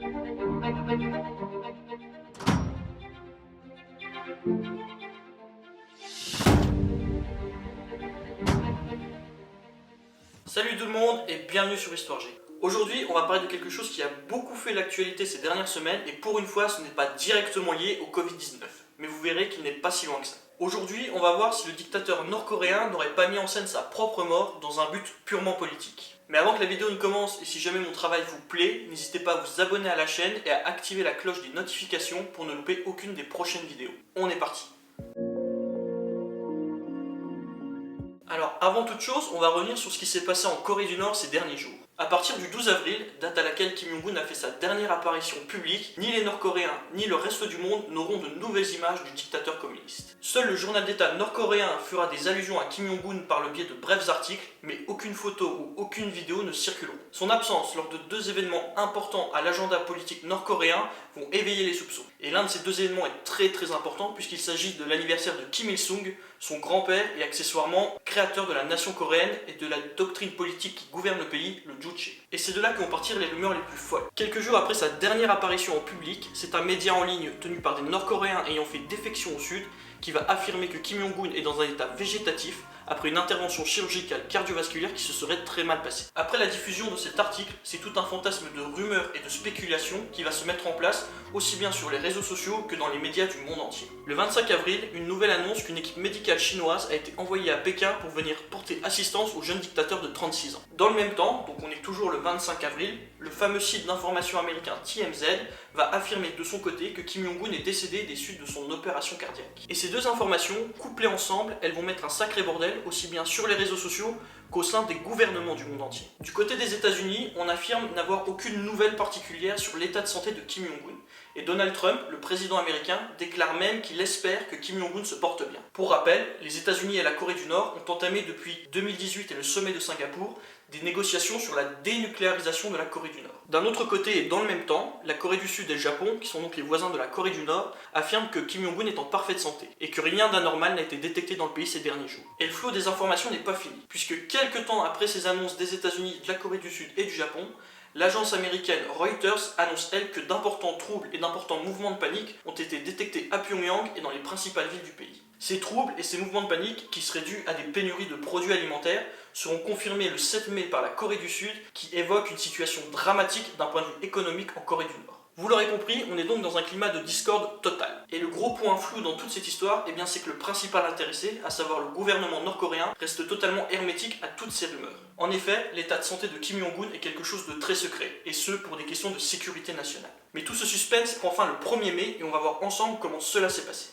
Salut tout le monde et bienvenue sur Histoire G. Aujourd'hui, on va parler de quelque chose qui a beaucoup fait l'actualité ces dernières semaines et pour une fois, ce n'est pas directement lié au Covid-19. Mais vous verrez qu'il n'est pas si loin que ça. Aujourd'hui, on va voir si le dictateur nord-coréen n'aurait pas mis en scène sa propre mort dans un but purement politique. Mais avant que la vidéo ne commence et si jamais mon travail vous plaît, n'hésitez pas à vous abonner à la chaîne et à activer la cloche des notifications pour ne louper aucune des prochaines vidéos. On est parti. Alors avant toute chose, on va revenir sur ce qui s'est passé en Corée du Nord ces derniers jours. À partir du 12 avril, date à laquelle Kim Jong-un a fait sa dernière apparition publique, ni les Nord-Coréens ni le reste du monde n'auront de nouvelles images du dictateur communiste. Seul le journal d'État nord-coréen fera des allusions à Kim Jong-un par le biais de brefs articles, mais aucune photo ou aucune vidéo ne circuleront. Son absence lors de deux événements importants à l'agenda politique nord-coréen vont éveiller les soupçons. Et l'un de ces deux événements est très important puisqu'il s'agit de l'anniversaire de Kim Il-sung, son grand-père et accessoirement créateur de la nation coréenne et de la doctrine politique qui gouverne le pays, le Juche. Et c'est de là que vont partir les rumeurs les plus folles. Quelques jours après sa dernière apparition en public, c'est un média en ligne tenu par des Nord-Coréens ayant fait défection au sud qui va affirmer que Kim Jong-un est dans un état végétatif après une intervention chirurgicale cardiovasculaire qui se serait très mal passée. Après la diffusion de cet article, c'est tout un fantasme de rumeurs et de spéculations qui va se mettre en place aussi bien sur les réseaux sociaux que dans les médias du monde entier. Le 25 avril, une nouvelle annonce qu'une équipe médicale chinoise a été envoyée à Pékin pour venir porter assistance au jeune dictateur de 36 ans. Dans le même temps, donc on est toujours le 25 avril, le fameux site d'information américain TMZ va affirmer de son côté que Kim Jong-un est décédé des suites de son opération cardiaque. Et ces deux informations, couplées ensemble, elles vont mettre un sacré bordel aussi bien sur les réseaux sociaux qu'au sein des gouvernements du monde entier. Du côté des États-Unis, on affirme n'avoir aucune nouvelle particulière sur l'état de santé de Kim Jong-un. Et Donald Trump, le président américain, déclare même qu'il espère que Kim Jong-un se porte bien. Pour rappel, les États-Unis et la Corée du Nord ont entamé depuis 2018 et le sommet de Singapour des négociations sur la dénucléarisation de la Corée du Nord. D'un autre côté et dans le même temps, la Corée du Sud et le Japon, qui sont donc les voisins de la Corée du Nord, affirment que Kim Jong-un est en parfaite santé et que rien d'anormal n'a été détecté dans le pays ces derniers jours. Et le flot des informations n'est pas fini, puisque quelques temps après ces annonces des États-Unis, de la Corée du Sud et du Japon, l'agence américaine Reuters annonce elle que d'importants troubles et d'importants mouvements de panique ont été détectés à Pyongyang et dans les principales villes du pays. Ces troubles et ces mouvements de panique, qui seraient dus à des pénuries de produits alimentaires, seront confirmés le 7 mai par la Corée du Sud, qui évoque une situation dramatique d'un point de vue économique en Corée du Nord. Vous l'aurez compris, on est donc dans un climat de discorde total. Et le gros point flou dans toute cette histoire, eh bien c'est que le principal intéressé, à savoir le gouvernement nord-coréen, reste totalement hermétique à toutes ces rumeurs. En effet, l'état de santé de Kim Jong-un est quelque chose de très secret, et ce pour des questions de sécurité nationale. Mais tout ce suspense prend fin le 1er mai et on va voir ensemble comment cela s'est passé.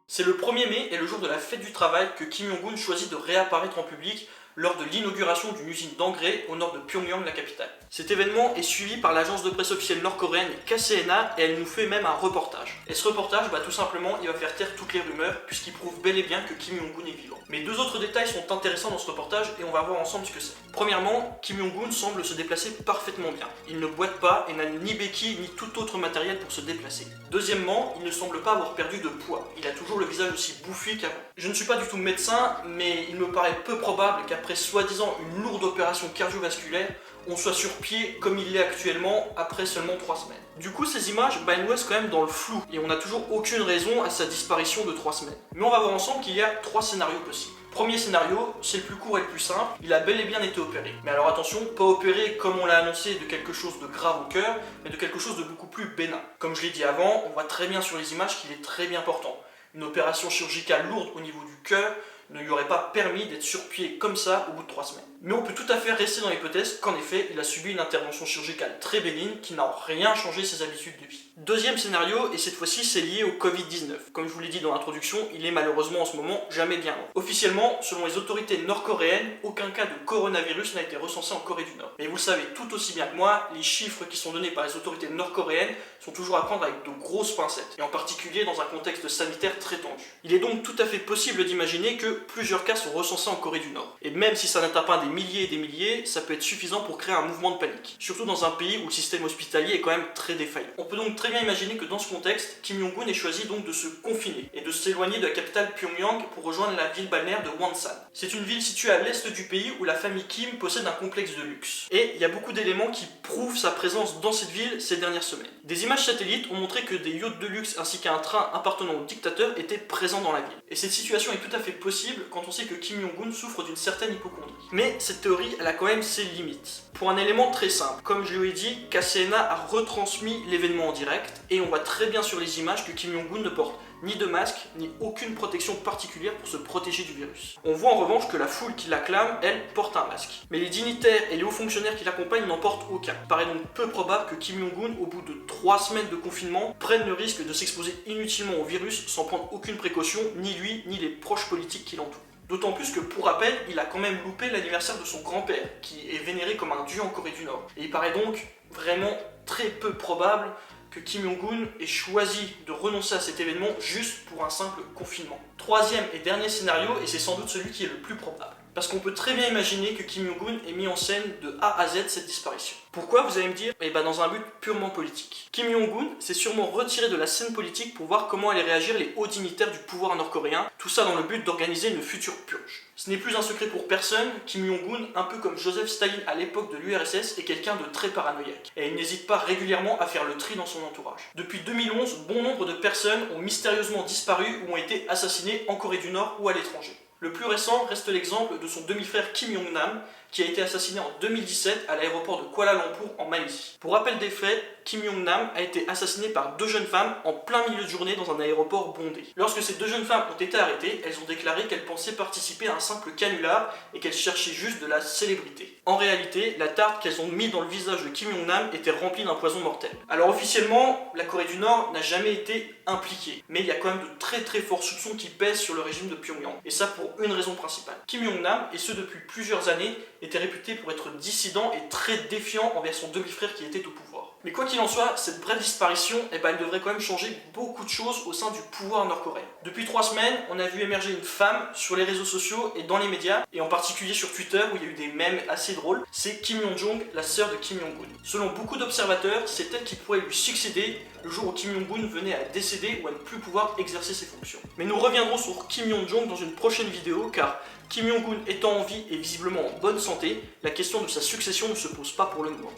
C'est le 1er mai et le jour de la fête du travail que Kim Jong-un choisit de réapparaître en public lors de l'inauguration d'une usine d'engrais au nord de Pyongyang, la capitale. Cet événement est suivi par l'agence de presse officielle nord-coréenne KCNA et elle nous fait même un reportage. Et ce reportage, tout simplement, il va faire taire toutes les rumeurs puisqu'il prouve bel et bien que Kim Jong-un est vivant. Mais deux autres détails sont intéressants dans ce reportage et on va voir ensemble ce que c'est. Premièrement, Kim Jong-un semble se déplacer parfaitement bien. Il ne boite pas et n'a ni béquille ni tout autre matériel pour se déplacer. Deuxièmement, il ne semble pas avoir perdu de poids. Il a toujours le visage aussi bouffi qu'avant. Je ne suis pas du tout médecin, mais il me paraît peu probable qu'après soi-disant une lourde opération cardiovasculaire, on soit sur pied comme il l'est actuellement après seulement 3 semaines. Du coup, ces images, elles nous laissent quand même dans le flou et on n'a toujours aucune raison à sa disparition de 3 semaines. Mais on va voir ensemble qu'il y a 3 scénarios possibles. Premier scénario, c'est le plus court et le plus simple, il a bel et bien été opéré. Mais alors attention, pas opéré comme on l'a annoncé de quelque chose de grave au cœur, mais de quelque chose de beaucoup plus bénin. Comme je l'ai dit avant, on voit très bien sur les images qu'il est très bien portant. Une opération chirurgicale lourde au niveau du cœur ne lui aurait pas permis d'être sur pied comme ça au bout de 3 semaines. Mais on peut tout à fait rester dans l'hypothèse qu'en effet, il a subi une intervention chirurgicale très bénigne qui n'a en rien changé ses habitudes de vie. Deuxième scénario, et cette fois-ci c'est lié au Covid-19. Comme je vous l'ai dit dans l'introduction, il est malheureusement en ce moment jamais bien loin. Officiellement, selon les autorités nord-coréennes, aucun cas de coronavirus n'a été recensé en Corée du Nord. Mais vous le savez tout aussi bien que moi, les chiffres qui sont donnés par les autorités nord-coréennes sont toujours à prendre avec de grosses pincettes, et en particulier dans un contexte sanitaire très tendu. Il est donc tout à fait possible d'imaginer que plusieurs cas sont recensés en Corée du Nord. Et même si ça n'atteint pas des milliers et des milliers, ça peut être suffisant pour créer un mouvement de panique. Surtout dans un pays où le système hospitalier est quand même très défaillant. On peut donc très bien imaginer que dans ce contexte, Kim Jong-un ait choisi donc de se confiner et de s'éloigner de la capitale Pyongyang pour rejoindre la ville balnéaire de Wonsan. C'est une ville située à l'est du pays où la famille Kim possède un complexe de luxe. Et il y a beaucoup d'éléments qui prouvent sa présence dans cette ville ces dernières semaines. Des images satellites ont montré que des yachts de luxe ainsi qu'un train appartenant au dictateur étaient présents dans la ville. Et cette situation est tout à fait possible quand on sait que Kim Jong-un souffre d'une certaine hypocondrie. Mais cette théorie, elle a quand même ses limites. Pour un élément très simple, comme je lui ai dit, KCNA a retransmis l'événement en direct et on voit très bien sur les images que Kim Jong-un ne porte ni de masque, ni aucune protection particulière pour se protéger du virus. On voit en revanche que la foule qui l'acclame, elle, porte un masque. Mais les dignitaires et les hauts fonctionnaires qui l'accompagnent n'en portent aucun. Il paraît donc peu probable que Kim Jong-un, au bout de 3 semaines de confinement, prenne le risque de s'exposer inutilement au virus sans prendre aucune précaution, ni lui, ni les proches politiques qui l'entourent. D'autant plus que, pour rappel, il a quand même loupé l'anniversaire de son grand-père, qui est vénéré comme un dieu en Corée du Nord. Et il paraît donc vraiment très peu probable que Kim Jong-un ait choisi de renoncer à cet événement juste pour un simple confinement. Troisième et dernier scénario, et c'est sans doute celui qui est le plus probable. Parce qu'on peut très bien imaginer que Kim Jong-un ait mis en scène de A à Z cette disparition. Pourquoi, vous allez me dire? Eh ben dans un but purement politique. Kim Jong-un s'est sûrement retiré de la scène politique pour voir comment allaient réagir les hauts dignitaires du pouvoir nord-coréen, tout ça dans le but d'organiser une future purge. Ce n'est plus un secret pour personne, Kim Jong-un, un peu comme Joseph Staline à l'époque de l'URSS, est quelqu'un de très paranoïaque. Et il n'hésite pas régulièrement à faire le tri dans son entourage. Depuis 2011, bon nombre de personnes ont mystérieusement disparu ou ont été assassinées en Corée du Nord ou à l'étranger. Le plus récent reste l'exemple de son demi-frère Kim Jong-nam, qui a été assassiné en 2017 à l'aéroport de Kuala Lumpur en Malaisie. Pour rappel des faits, Kim Jong-nam a été assassiné par 2 jeunes femmes en plein milieu de journée dans un aéroport bondé. Lorsque ces 2 jeunes femmes ont été arrêtées, elles ont déclaré qu'elles pensaient participer à un simple canular et qu'elles cherchaient juste de la célébrité. En réalité, la tarte qu'elles ont mise dans le visage de Kim Jong-nam était remplie d'un poison mortel. Alors officiellement, la Corée du Nord n'a jamais été impliquée, mais il y a quand même de très forts soupçons qui pèsent sur le régime de Pyongyang. Et ça pour une raison principale. Kim Jong-nam, et ce depuis plusieurs années, était réputé pour être dissident et très défiant envers son demi-frère qui était au pouvoir. Mais quoi qu'il en soit, cette brève disparition, elle devrait quand même changer beaucoup de choses au sein du pouvoir nord-coréen. Depuis 3 semaines, on a vu émerger une femme sur les réseaux sociaux et dans les médias, et en particulier sur Twitter où il y a eu des mèmes assez drôles, c'est Kim Yo-jong, la sœur de Kim Jong-un. Selon beaucoup d'observateurs, c'est elle qui pourrait lui succéder le jour où Kim Jong-un venait à décéder ou à ne plus pouvoir exercer ses fonctions. Mais nous reviendrons sur Kim Yo-jong dans une prochaine vidéo car Kim Jong-un étant en vie et visiblement en bonne santé, la question de sa succession ne se pose pas pour le moment.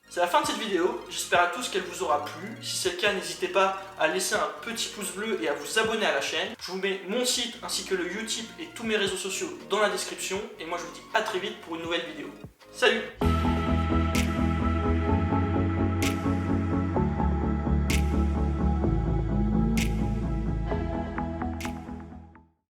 C'est la fin de cette vidéo, j'espère à tous qu'elle vous aura plu. Si c'est le cas, n'hésitez pas à laisser un petit pouce bleu et à vous abonner à la chaîne. Je vous mets mon site ainsi que le Utip et tous mes réseaux sociaux dans la description. Et moi je vous dis à très vite pour une nouvelle vidéo. Salut!